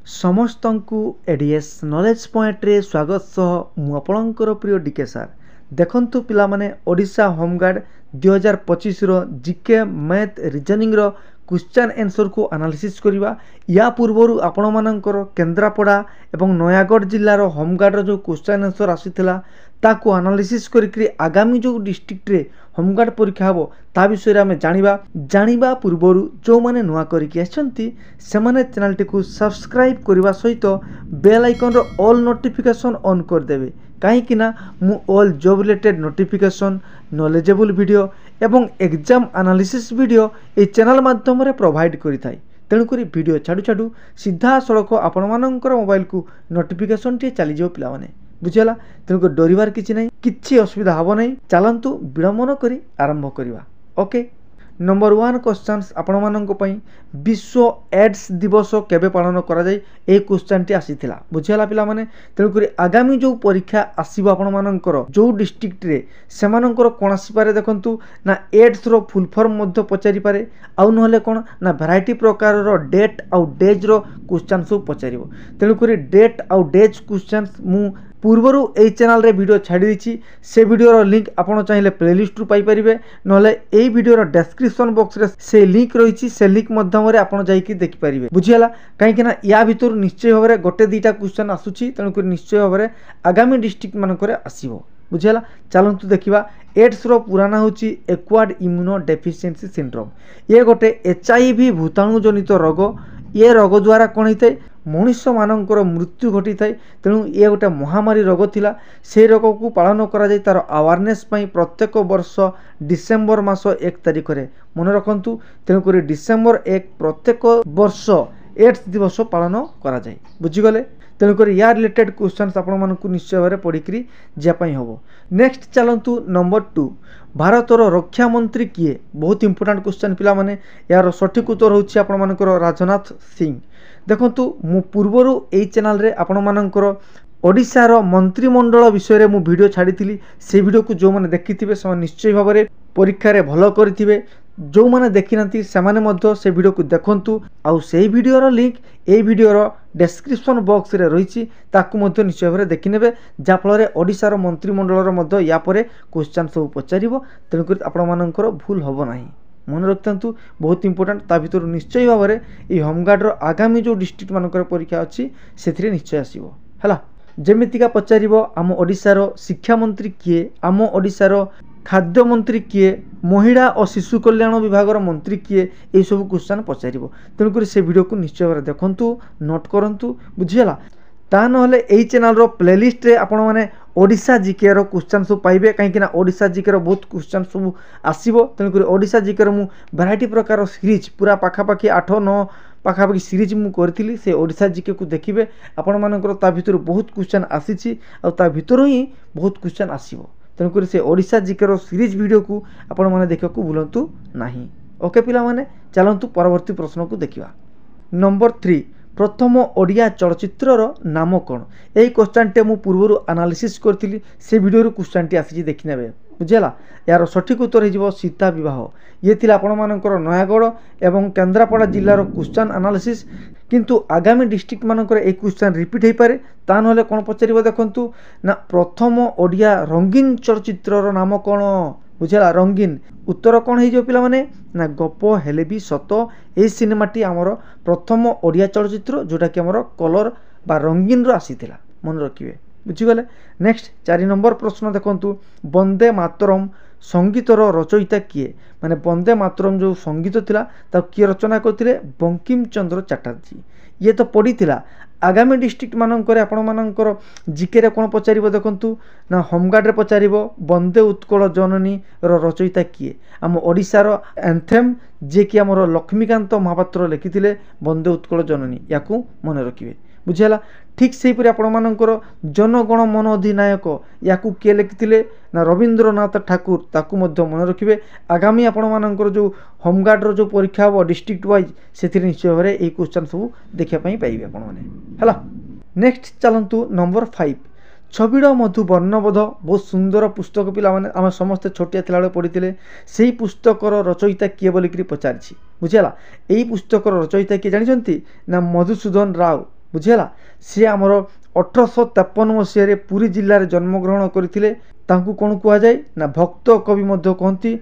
समस्तंकु ADS knowledge point रे स्वागत सह मु आपणकर प्रिय डीके सार देखंतु पिला माने ओडिशा होमगार्ड 2025 रो जीके मैथ रीजनिंग रो क्वेश्चन आंसर को एनालिसिस करवा। या पूर्वर आपण मानकर केन्द्रापड़ा एवं नयागढ़ जिल्लार होमगार्ड जो क्वेश्चन आंसर आसीथिला ताकू एनालिसिस करी आगामी जो डिस्ट्रिक्ट रे होमगार्ड परीक्षा हम ता विषय आम जानिबा पूर्वर जो माने नुआ करिक आछंती से माने चैनल टी को सब्सक्राइब करने सहित बेल आइकन रो ऑल नोटिफिकेशन ऑन कर देबे कहीं मु all job related notification knowledgeable video एवं एग्जाम एनालिसिस वीडियो ए चैनल माध्यम प्रोवाइड करिथाय। तेणुक वीडियो छाड़ू छाड़ू सीधा सड़क आपण मानकर मोबाइल को नोटिफिकेशन टी चली जाओ पिला माने बुझीगला। तेणुक डरिवार किछि नहीं, किछि असुविधा हबो नहीं। चलंतु विलंबन करी आरंभ करिवा। ओके, नंबर 1 क्वेश्चन आपण माननको पई विश्व एड्स दिवस केबे पालन करा जाय ए क्वेश्चन टी आसीथिला बुझीगला पिला माने। तेणुक आगामी जो परीक्षा आसीबो आपण मानकर जो डिस्ट्रिक्ट रे सेमानकर कोन आसी पारे देखंतु ना एड्स रो फुल फॉर्म मध्य पचारि पारे आउ नहले कोन ना वैरायटी प्रकार रो डेट आउ डेज रो क्वेश्चन सब पचारिबो। तेणुक डेट आउ डेज क्वेश्चन मु पूर्वर ए चैनल रे वीडियो छाड़ी दीची से वीडियो लिंक आपण चाहिए प्लेलिस्ट रु पाई परिबे नहले ए वीडियो रो डिस्क्रिप्शन बॉक्स रे से लिंक रहिची से लिंक माध्यम रे आपण जाईकी देखि परिबे बुझियाला। काहे कि ना या भितर निश्चय भाबरे गोटे दुईटा क्वेश्चन आसुची तेणुक निश्चय भाबरे आगामी डिस्ट्रिक्ट मानकरे आसीबो बुझियाला। चलंतु देखिबा एड्स रो पुराना होची एक्वायर्ड इम्यूनो डेफिशिएंसी सिंड्रोम। ये गोटे HIV भूताणु जनित रोग। ये रोग द्वारा कौन होता है मनुष्य मानकर मृत्यु घटी थाए। तेणु ये गोटे महामारी रोग थिला। से रोग को पालन करा जाय तार अवेयरनेस पई प्रत्येक वर्ष डिसेम्बर मास 1 तारिख रे मन रखंतु। तेणुक डिसेम्बर 1 प्रत्येक वर्ष एड्स दिवस पालन करा जाय बुझीगले। तेणुक या रिलेटेड क्वेश्चन आपण मानकु निश्चय भाव पढ़ी जापाई हम। नेक्स्ट चलंतु नंबर 2 भारतर रक्षा मंत्री किए बहुत इंपोर्टेंट क्वेश्चन पिला माने। यार सठिक उत्तर होछि आपण मानकर राजनाथ सिंह। देखंतु मु पूर्वर ए चैनल रे आपण मानकर ओडिशा रो मंत्रिमंडल विषय रे मु वीडियो छाड़ी से वीडियो को जो माने देखिथिबे से निश्चय भाव में परीक्षा रे भलो करथिबे। जो माने देखि नांती से माने मध्य से वीडियो को देखंतु आउ से वीडियो रो लिंक ए वीडियो रो डिस्क्रिप्शन बॉक्स रे रहिछि ताकू मध्य निश्चय भाव देखि नेबे जा फल रे ओडिशा रो मंत्रिमंडल रो मध्य या परे क्वेश्चन सब पचारिबो। तेणुक आपण मानकर भूल हबो नाही मन रखतु बहुत इंपोर्टेंट। ता भितर निश्चय भाव में ये होमगार्ड रो आगामी जो डिस्ट्रिक्ट मानकर परीक्षा अच्छी से निश्चय आसीबो हला। जेमितिका पचारिबो आम ओडिशा रो शिक्षा मंत्री किए, आम ओडिशा रो खाद्य मंत्री किए, महिला और शिशु कल्याण विभाग मंत्री किए, ये सब क्वेश्चन पचारिबो। तेणुक से वीडियो को निश्चय भाव देखंतु नोट करंतु बुझीगला। ता नहले एई चैनल रो प्लेलिस्ट रे आपण माने ओडिशा जीके रो क्वेश्चन सब पाइबे कहीं ना ओडिशा जीके रो बहुत क्वेश्चन सब आसीबो। तेणुक ओडिशा जीके रो मु वैरायटी प्रकार सीरीज पूरा पाखापाखि 8-9 पाखापाखि सीरीज मु करथिली से ओडिशा जीके को देखिबे। आपण मानकर ता भितर बहुत क्वेश्चन आसीची आ ता भितर ही बहुत क्वेश्चन आसीबो। तेणुक से ओडिशा जीके रो सीरीज वीडियो को आपण माने देखा को भूलंतु नाही। ओके पिला माने चलंतु परवर्ती प्रश्न को देखिबा। नंबर 3 प्रथम ओडिया चलचित्र नाम कौन। यही क्वेश्चन टे मु पूर्वर एनालिसिस करथिली से वीडियो क्वेश्चन टी आसी देखि नेबे बुझेला। यार सठिक उत्तर हो सीता विवाह। ये थिला आपण मानकर नयागढ़ एवं केन्द्रापड़ा जिल्लार क्वेश्चन एनालिसिस। किंतु आगामी डिस्ट्रिक्ट मानकर एक क्वेश्चन रिपीट हो पारे ता नहले कोन पचारिबो देखंतु ना प्रथम ओडिया रंगीन चलचित्र नाम कौन बुझेला। रंगीन उत्तर कौन हो पिला माने ना गप हेले भी सत। ए सिनेमाटी आमर प्रथम ओडिया चलचित्र जोटा कि आमर कलर बा रंगीन रो आसीथिला मन रखिबे बुझीगले। नेक्स्ट 4 नंबर प्रश्न देखंतु वंदे मातरम संगीतर रचयिता किए माने वंदे मातरम जो संगीत थिला ता किए रचना करथिले बंकिम चंद्र चटर्जी। ये तो पड़ी थिला आगामी डिस्ट्रिक्ट मानकर आपण मानकर जीके रे कोन पचारिबो देखंतु ना होमगार्ड रे पचारिबो वंदे उत्कल जननी रो रचयिता किए आम ओडिशा रो एंथेम जे कि हमर लक्ष्मीकांत महापात्र लिखिथिले वंदे उत्कल जननी याकू मन रखिबे बुझियाला। ठीक से परि आपण मानकर जनगण मन अधिनायक याकू किए लिखिथिले ना रविंद्रनाथ ठाकुर ताकू मध्य मन रखिबे। आगामी आपण मानकर जो होमगार्ड रो जो परीक्षा हो डिस्ट्रिक्ट वाइज से निश्चय भाव में क्वेश्चन सब देखा पाइबे आपण माने हला। नेक्स्ट चलंतु नंबर 5 छबिड़ मधु वर्णबोध बहुत सुंदर पुस्तक पिला माने आम समस्त छोटिया थिला बेले पढ़ी से पुस्तकर रचयिता किए बोलिकी पचारि बुझेला। यही पुस्तकर रचयिता किए जानिछंती ना मधुसूदन राव बुझीगला। सी आमर 1853 मसीह पुरी जिले में जन्मग्रहण करते। कौन कहुए ना भक्त कवि कहती।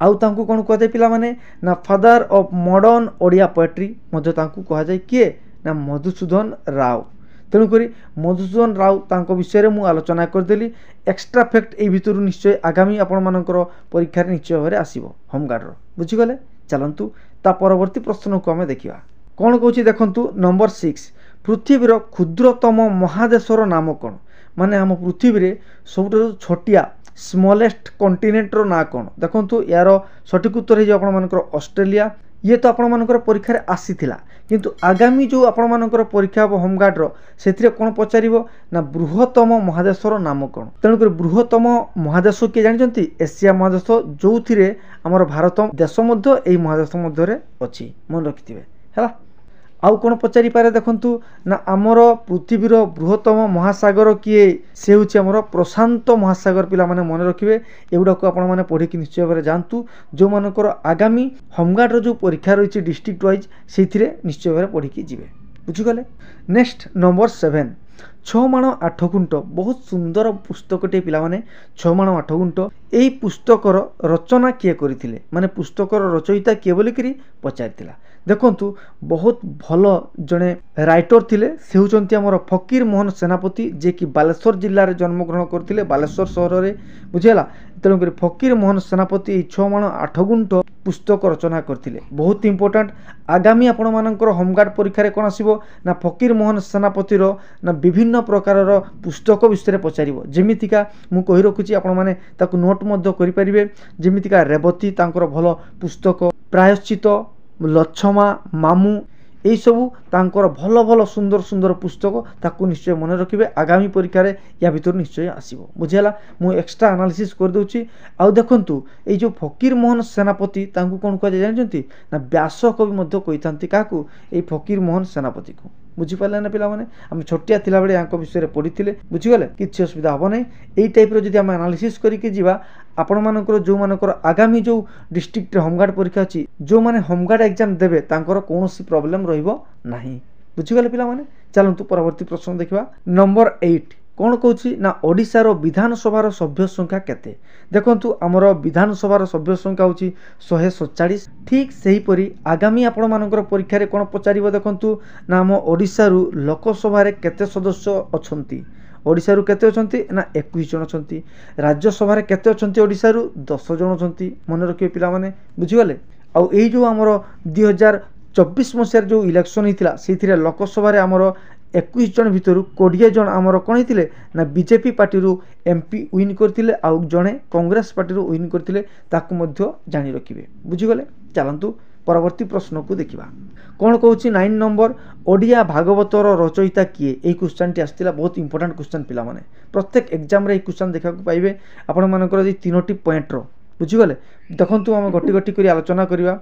आउ तांकु कौन कहुए पिला माने ना father of modern Odia poetry कहुए किए ना मधुसूदन राव। तेणुक मधुसूदन राव तांको विषय में आलोचना करदेली। एक्स्ट्रा फैक्ट ये भितर निश्चय आगामी आपण परीक्षा निश्चय भाव आसो होमगार्ड बुझीगले। चलतु ता परवर्ती प्रश्न को आम देखा कौन कौन देखु। नंबर 6 पृथ्वीर क्षुद्रतम महादेशर नाम कौन। माने आम पृथ्वी सब छोटिया स्मॉलेस्ट कंटिनेंटर ना कौन देखु। यार सठिक उत्तर हो ऑस्ट्रेलिया। ये तो आपण मानकर परीक्षा आसी किंतु आगामी जो आपण मानकर परीक्षा हम होमगार्ड से कौन पचार ना बृहत्तम महादेशर नाम कौन। तेणुक बृहत्तम महादेश किए जानते एशिया महादेश जो थी आमर भारत देश यही महादेश मध्य अच्छी मन रखिथे है। आउ कौन पचारि पारे देखंतु ना आमर पृथ्वीर बृहत्तम महासागर किए से होछि आमर प्रशांत महासागर। पिला माने मन रखिबे एगुडा को आपण माने पढ़ी निश्चय भाव जानतु। जो मानकर आगामी होमगार्ड जो परीक्षा रही डिस्ट्रिक्ट वाइज से निश्चय भाव पढ़ी जीवे बुझीगले। नेक्स्ट नंबर 7 6 माण 8 गुंट बहुत सुंदर पुस्तकटे पिला माने 6 माण 8 गुंट। यही पुस्तकर रचना किए करथिले माने पुस्तकर रचयिता किए बोली करी पचारिथिला। देखंतु बहुत भल जड़े राइटर थिले से होचंती हमर फकीर मोहन सेनापति जे कि बालेश्वर जिल्ला रे जन्मग्रहण करथिले बालेश्वर सहर रे बुझेला। तेणुक फकीर मोहन सेनापति 6 माण 8 गुंट पुस्तक रचना करथिले बहुत इंपोर्टेंट। आगामी आपण मानकर होमगार्ड परीक्षा कौन आसो ना फकीर मोहन सेनापतिर ना विभिन्न प्रकार पुस्तक विषय पचार जमीतिका मु कही रखुची आपण माने ताकु नोट मध्य करि परिबे। जमीतिका रेवती तांकर भल पुस्तक प्रायश्चित लच्छमा मामू यही सबू तांकर भल भल सुंदर सुंदर पुस्तक ताकू निश्चय मन रखिए। आगामी परीक्षा या भीतर निश्चय आसो बुझेला। मु एक्स्ट्रा एनालिसिस कर दूची। आउ देखंतु ए जो फकीर मोहन सेनापति तांकू कोन कह जानते ना व्यास कवि मध्य कही था ए फकीर मोहन सेनापति को बुझीपारे ना पिला माने आम छोटिया थिला बेले यांको विषय पढ़ी बुझीगले किसी असुविधा हम ना। यही टाइप जदि आम एनालिसिस करके जीवा आपण मानकर जो मानकर आगामी जो डिस्ट्रिक्ट होमगार्ड परीक्षा अच्छी जो माने होमगार्ड एग्जाम देबे तांकर कोनोसी प्रॉब्लम रहिबो नाही बुझीगले पिला माने। चलंतु परवर्ती प्रश्न देखिबा। नंबर 8 कौन कौची ना ओडिशार विधानसभार सभ्य संख्या केते। देखंतु आमर विधानसभार सभ्य संख्या होची 147। ठीक सही परी आगामी आपण मानकर परीक्षा रे कोन पचारिबो देखंतु ना आम ओडिशारु लोकसभा रे केते सदस्य अछंती। ओडिशारु केते अछंती ना 21 जन अछंती। राज्यसभा रे केते अछंती ओडिशारु 10 जन अछंती मन रखिए पिला माने बुझीगले। आ एई जो आमर 2024 मसीह जो इलेक्शन होता से लोकसभा रे आमर 21 जन भितर 20 जन आमर कौन होते ना बीजेपी पार्टी एमपी विन करते आउ जड़े कांग्रेस पार्टी विन करते जानी रखिए बुझीगले। चलतु परवर्ती प्रश्न को देखा कौन कौन 9 नंबर ओडिया भागवतर रचयिता किए। यही क्वेश्चन टी आसाला बहुत इंपोर्टेंट क्वेश्चन पिला माने प्रत्येक एग्जाम रे क्वेश्चन देखा पाइबे आपण मानकर 3टी पॉइंट बुझीगले। देखंतु आम गोटी गोटी करी आलोचना करवा।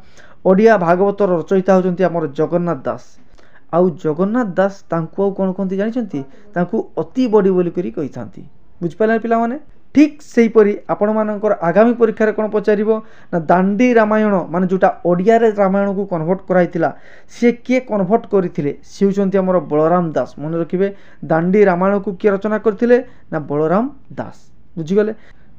ओडिया भागवतर रचयिता होचंती आमर जगन्नाथ दास। आउ जगन्नाथ दास तांकु कौन कहते जानते तांकु अति बड़ी बोली करी कही थांती बुझिपारे पिला माने। ठीक सही परी आपण मानकर आगामी परीक्षा रे कोन पचारिबो ना दांडी रामायण माने जोटा ओडिया रे रामायण को कन्वर्ट कराइतिला से किए कन्वर्ट करथिले से होचंती हमर बलराम दास मन रखिबे। दांडी रामायण को किए रचना करथिले ना बलराम दास बुझिगले।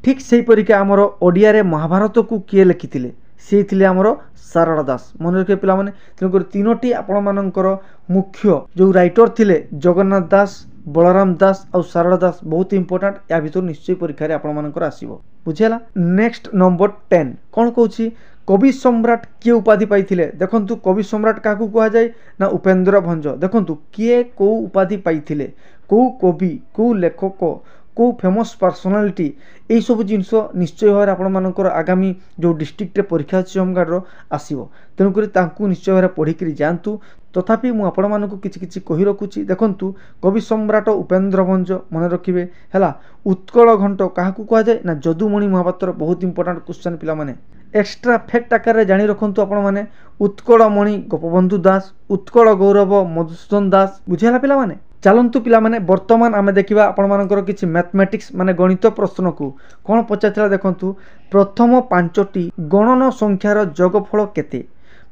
ठीक सही परीक्षा आमर ओडिया रे महाभारत को किए लिखिथिले से थिले आमर सारड़ा दास मन रखिए पिला माने। तेणुकर 3टी आपण मानकर मुख्य जो राइटर थिले जगन्नाथ दास बलराम दास और सारड़ा दास बहुत इंपोर्टेंट या भीतर निश्चय परीक्षा रे आपण मानकर आसीबो बुझेला। नेक्स्ट नंबर 10 कौन कहूची कवि सम्राट किए उपाधि पाइथिले। देखंतु कवि सम्राट काकू कहा जाय ना उपेंद्र भंज। देखंतु किए को उपाधि पाइथिले को कवि को लेखक को फेमस पर्सनालिटी यही सब जिनस निश्चय भाव आपण मानकर आगामी जो डिस्ट्रिक्ट रे परीक्षा अच्छी होमगार्ड आसो। तेणुक निश्चय भाव पढ़ी जातु। तथापि मु आपण मानक किछि किछि कहि रखुछि। देखंतु कवि सम्राट उपेंद्र भंज मन रखिबे हैला। उत्कल घंट काहाकू कहा जाय ना जदुमणि महापात्र बहुत इंपोर्टेंट क्वेश्चन पिला माने एक्स्ट्रा फैक्ट आकार रे जानि रखंतु आपण माने। उत्कलमणि गोपबंधु दास उत्कल गौरव मधुसूदन दास बुझिला पिला माने। चलतु पिला माने वर्तमान आमे देखिबा आपण मानकर किछि मैथमेटिक्स माने गणित प्रश्न को कोन पचारथिला। देखंतु प्रथम 5टी गणन संख्यार जोगफल केते।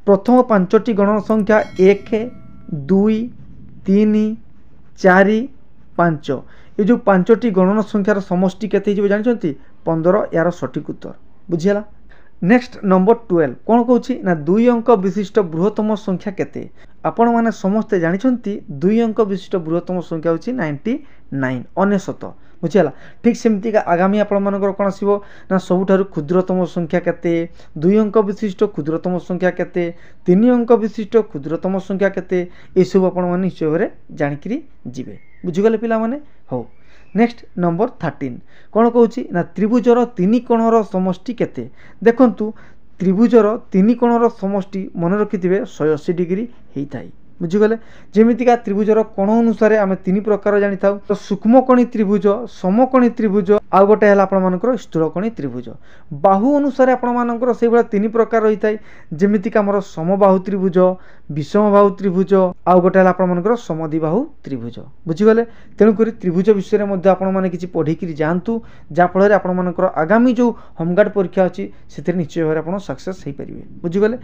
प्रथम 5टी गणन संख्या 1 2 3 4 5 ये जो 5टी गणन संख्यार समष्टि केते हिजो जानछंती 15 यार सठिक उत्तर बुझियला। नेक्स्ट नंबर 12 कौन कहूँ ना 2 अंक विशिष्ट बृहत्तम संख्या केते आपण माने समस्ते जानछंती 2 अंक विशिष्ट बृहत्तम संख्या होची 99 अनेशत बुझियला। ठीक सेमती का आगामी आपण मानकर कोन आसीबो ना सबुठारु क्षुद्रतम संख्या केते 2 अंक विशिष्ट क्षुद्रतम संख्या केते 3 अंक विशिष्ट क्षुद्रतम संख्या केते ए सब आपण माने निश्चय भाबरे जानिकरी जिवे बुझिगले पिला माने हो। नेक्स्ट नंबर 13 कौन कहूँ ना त्रिभुजर 3 कोणर समष्टि केते देखंतु त्रिभुजर 3 कोणर समष्टि मन रखिथिबे 180 डिग्री हेइथाई बुझिगले। जेमितिका त्रिभुजर कोण अनुसार आम 3 प्रकार जानी था तो सूक्ष्मकोणी त्रिभुज समकोणी त्रिभुज आ गोटे है आपंकर स्थूलकोणी त्रिभुज। बाहु अनुसार आपंकर से भाया 3 प्रकार रही है जेमितिका आमर समबाहु त्रिभुज विषमबाहु त्रिभुज आ गोटे है आपंकर समद्विबाहु त्रिभुज बुझिगले। तेणुक त्रिभुज विषय में आपने किसी पढ़ी जातु जहाँफल आपर आगामी जो होमगार्ड परीक्षा अच्छी से निश्चय भाव आप सक्सेस हो पारे बुझिगले।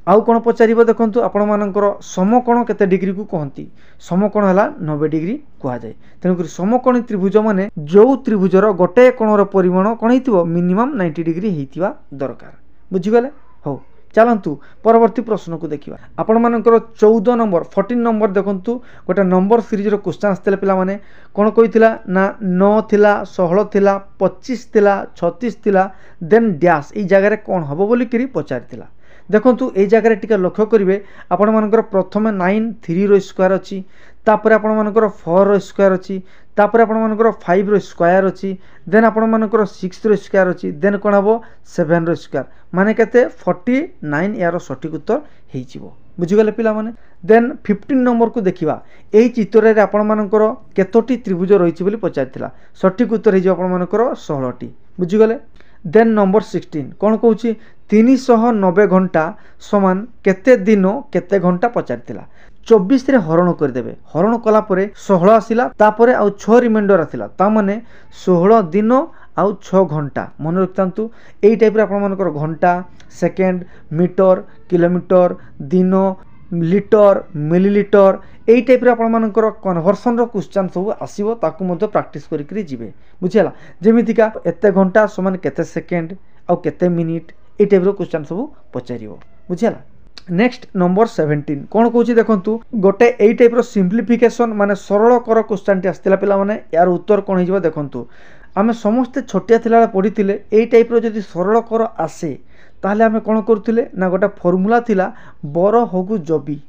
आउ कौन पचार देखो आपण मानकर समकोण केते डिग्री को कहती समकोण है 90 डिग्री कहुए। तेणुक समकोणी त्रिभुज माने जो त्रिभुजर गोटे कोणर परिमाण कौन हो मिनिमम 90 डिग्री होता दरकार बुझिगले। हो चलतु परवर्ती प्रश्न को देखा आपण मानकर 14 नंबर 14 नंबर देखंतु गोटे नंबर सीरीज रो क्वेश्चन आस्ते पिला माने कौन कहिथिला ना 9 थिला 16 थिला 25 थिला 36 थिला देन डैश ई जगह रे कौन हबो बोली करी पचारिथिला। देखंतु ए जगह रे टिके लक्ष्य करिवे आपण मानकर प्रथमे 9 3 रो स्क्वायर अछि तापर आपण मानकर 4 रो स्क्वायर अछि तापर आपण मानकर 5 रो स्क्वायर अछि देन आपण मानकर 6 रो स्क्वायर अछि देन कोन हबो 7 रो स्क्वायर माने केते 49 यार सठिक उत्तर हेइ जिवो बुझिगले पिला माने। देन 15 नंबर को देखिबा एही चित्र रे आपण मानकर केतोटी त्रिभुज रहिछि बोली पचारिथिला सठिक उत्तर हेइ जिवो आपण मानकर 16टी बुझिगले। देन नंबर 16 कौन कहूँ 390 घंटा समान केते दिन केते घंटा पचारिथिला 24 रे हरण करदेबे हरण कला परे 16 आसिला तापरे आउ 6 रिमाइंडर आसिला ता माने 16 दिन आउ 6 घंटा मन रखतांतु एई टाइप रे आपण मानकर घंटा सेकेंड मीटर किलोमीटर दिन लिटर मिलीलिटर एई टाइप रे आपण मानकर कन्वर्सन रो क्वेश्चन सब आसीबो ताकू मध्य प्रैक्टिस करि करि जिवे बुझियला। जेमितिका एते घंटा समान केते सेकेंड आउ केते मिनिट एई टाइप रो क्वेश्चन सब पचारिबो बुझियला। नेक्स्ट नंबर 17 कौन कहूँ देखंतु गोटे एई टाइप रो सिंप्लिफिकेशन माने सरल कर क्वेश्चन टी आस्तिला पिला माने यार उत्तर कौन हिजबो देखंतु आमे समस्त छोटिया थिला पढ़िथिले एई टाइप रो जदि सरल कर आसे ताहले आमे कोन करथिले ना गोटे फॉर्मूला थिला बर होगु जबी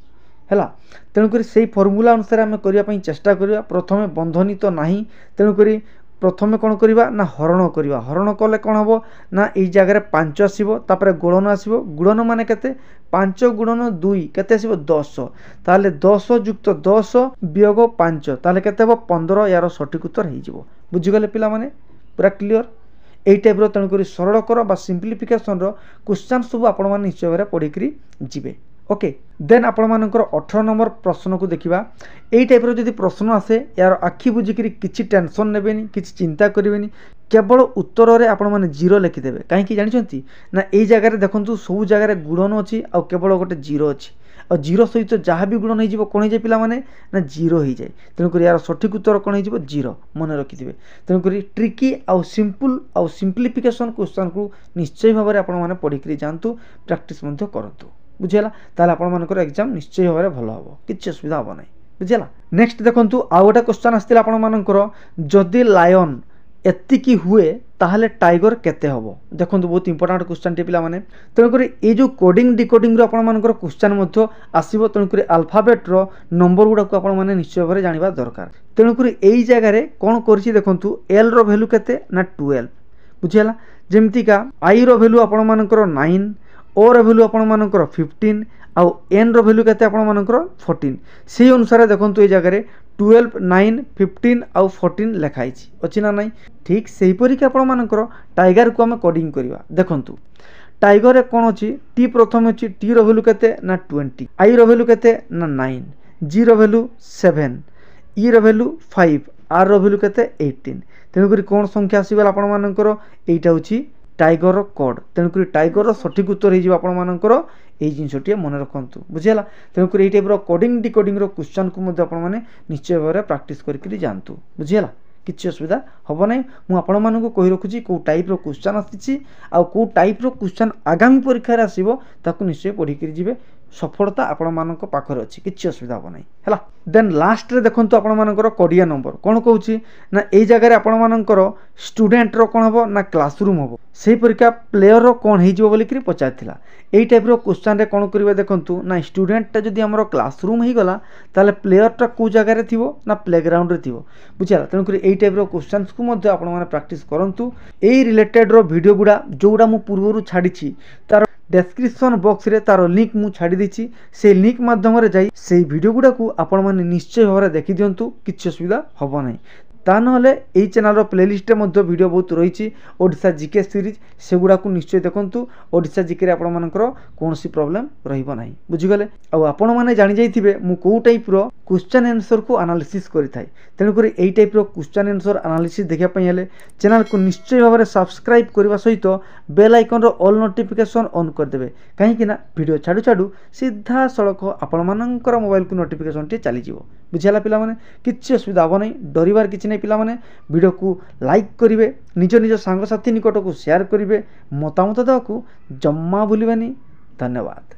हैला। तेणुक से फॉर्मूला अनुसार आम करने चेष्टा करिया प्रथमे बंधनी तो नहीं तेणुक प्रथमे कौन करवा ना हरण करवा हरण कले कौन हम ना ये जगह 5 आसो तापर गुणन आसो गुणन माने केते 5 गुणन 2 केते आसो 10 ताले 10 युक्त 10 वियोग 5 ताले केते हो 15 यार सठिक उत्तर हो बुझीगले पिला माने पूरा क्लियर यही टाइप तेणुक सरल कर बा सिंप्लिफिकेशन रो क्वेश्चन सब आपण माने निश्चय भाव पढ़ी जिवे ओके। देन आपण मानकर 18 नंबर प्रश्न को देखिबा एई टाइप रो जदि प्रश्न आसे यार आखि बुझिकरी किछि टेंशन नेबेनी किछि चिंता करिवेनी केवल उत्तर रे आपण माने जीरो लिखि देबे काहे जानिछंती ना एई जगह रे देखंतु सब जगह रे गुणन अछि आ केवल गोटे जीरो अछि और जीरो सहित जहाँ भी गुणन हो कौन हो पिला माने ना जीरो हो जाए तेणुक यार सठिक उत्तर कौन हो जीरो मन रखिथे। तेणुक ट्रिकी आउ सिंपल आउ सिंप्लिफिकेशन क्वेश्चन को निश्चय भाव में आपण पढ़ी जातु प्रैक्टिस करूँ बुझेगा ताले आपण मानकर एग्जाम निश्चय भाव में भल हम किसी असुविधा हम ना बुझेगा। नेक्स्ट देखंतु आउ गोटे क्वेश्चन आसला आपण मानकर जदि लायन एतिकी हुए ताहले टाइगर केते हबो देखंतु बहुत इंपोर्टेंट क्वेश्चन टे पिला माने तेणुक ये जो कोडिंग डिकोडिंग रो आपण मानकर क्वेश्चन मध्य आसीबो तेणुक अल्फाबेट रो नंबर गुडा को आपण माने निश्चय भाव जानिबा दरकार। तेणुक एई जगह रे कोन करछि देखंतु एल रो वैल्यू केते ना 12 बुझियला जेमति का आई रो वैल्यू आपण मानकर 9 ओ रो वैल्यू आपण मानकर 15 आउ एन रो वैल्यू केते आपण मानकर 14 से अनुसार देखंतु ए जगह रे 12 9 15 आउ 14 लिखाई अछि ना नहीं ठीक से हीपरि के आपण मानकर टाइगर को हम कोडिंग करवा देखंतु टाइगर रे कोन अछि टी प्रथम अछि टी रो वैल्यू केते ना 20 आई रो वैल्यू केते ना 9 G row value 7 E row value 5 R row value केते 18 तेणुक कौन संख्या आसीगला आपण मानकर एटा होछि टाइगर कोड तेणुक टाइगर सठिक उत्तर हो आपर यही जिनसटी मन रखु बुझीगला। तेणुक यही टाइप कोडिंग डिकोडिंग क्वेश्चन को आपने निश्चय भाव में प्राक्ट करके जातु बुझीगला। किसी असुविधा हम ना मुझे कही रखुची कौ टाइप क्वेश्चन आसी कौ टाइप क्वेश्चन आगामी परीक्षा आसो ताकू निश्चय पढ़ी जी सफलता आपण मान पाखर अच्छी किसी असुविधा हम ना है। देन लास्ट रे देखो आपण मानकर कड़िया नंबर कौन कौच ना यही जगह आपण मानकर स्टूडेंट रो कौन हम ना क्लासरूम हम से परीक्षा प्लेयर रो कौन हो बोलिक पचार यही टाइप क्वेश्चन रे कौन करेंगे देखो ना स्टूडेंटा जदि आम क्लासरूम हो गला ताले प्लेयरटा कौ जगार थी ना प्लेग्राउंड रे थी बुझा। तेणुक यही टाइप क्वेश्चन को आपने प्राक्ट करूँ यही रिलेटेड रो वीडियो गुड़ा जो गुड़ा मुझे पूर्व छाड़ी तार डेस्क्रिप्शन बॉक्स रे तार लिंक मु छाड़ी देछि से लिंक माध्यम रे जाई से वीडियो गुड़ा को आपण माने निश्चय भाव में देखि दियंतु किछि असुविधा हबो नै। ता नहले एई चैनल प्लेलिस्ट मध्ये वीडियो बहुत रही ओडिशा जीके सीरीज से गुड़ा को निश्चय देखंतु ओडिशा जीके आपण मानकर कोनोसी प्रॉब्लम रहिबो नै बुझिगले। आ आपण माने जानि जाइथिबे मु को टाइप रो क्वेश्चन आंसर को एनालिसिस करि थाई तेणुक एई टाइप रो क्वेश्चन आंसर एनालिसिस देखिया पई हेले चैनल को निश्चय भाव में सब्सक्राइब करबा सहित बेल आइकन रो ऑल नोटिफिकेशन ऑन कर देबे कहीं वीडियो छाड़ू छाड़ू सीधा सड़क आपण मानकर मोबाइल को नोटिफिकेशन टी चली जिवो बुझिला। पिला माने किछि असुविधा हो नै डरिवार किछि नै पिला माने वीडियो को लाइक करिवे निज निज सांग साथी निकट को शेयर करिवे मतामत देवा को जम्मा भूलिबानी। धन्यवाद।